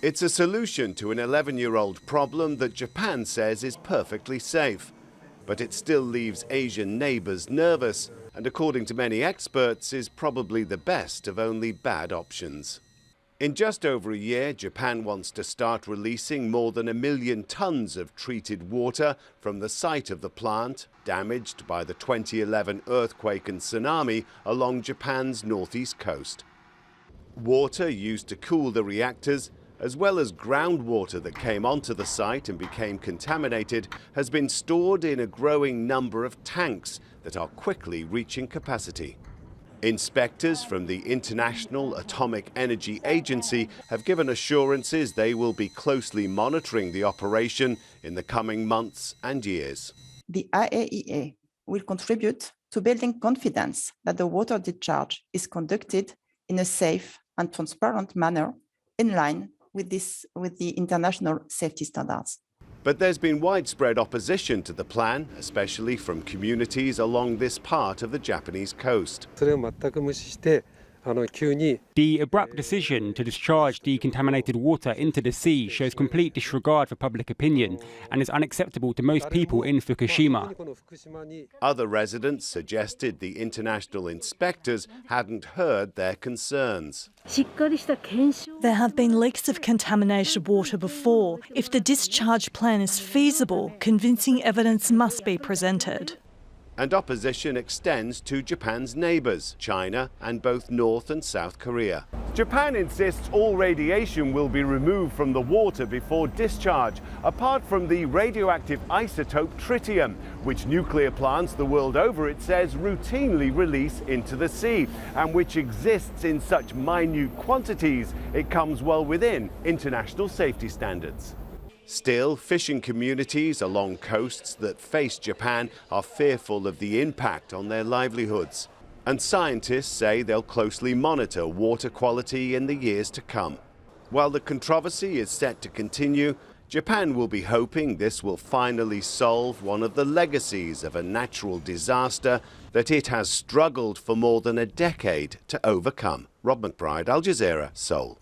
It's a solution to an 11-year-old problem that Japan says is perfectly safe. But it still leaves Asian neighbors nervous, and according to many experts, is probably the best of only bad options. In just over a year, Japan wants to start releasing more than 1 million tons of treated water from the site of the plant, damaged by the 2011 earthquake and tsunami along Japan's northeast coast. Water used to cool the reactors, as well as groundwater that came onto the site and became contaminated, has been stored in a growing number of tanks that are quickly reaching capacity. Inspectors from the International Atomic Energy Agency have given assurances they will be closely monitoring the operation in the coming months and years. The IAEA will contribute to building confidence that the water discharge is conducted in a safe and transparent manner in line with the international safety standards. But there's been widespread opposition to the plan, especially from communities along this part of the Japanese coast. The abrupt decision to discharge decontaminated water into the sea shows complete disregard for public opinion and is unacceptable to most people in Fukushima. Other residents suggested the international inspectors hadn't heard their concerns. There have been leaks of contaminated water before. If the discharge plan is feasible, convincing evidence must be presented. And opposition extends to Japan's neighbours, China and both North and South Korea. Japan insists all radiation will be removed from the water before discharge, apart from the radioactive isotope tritium, which nuclear plants the world over, it says, routinely release into the sea, and which exists in such minute quantities it comes well within international safety standards. Still, fishing communities along coasts that face Japan are fearful of the impact on their livelihoods. And scientists say they'll closely monitor water quality in the years to come. While the controversy is set to continue, Japan will be hoping this will finally solve one of the legacies of a natural disaster that it has struggled for more than a decade to overcome. Rob McBride, Al Jazeera, Seoul.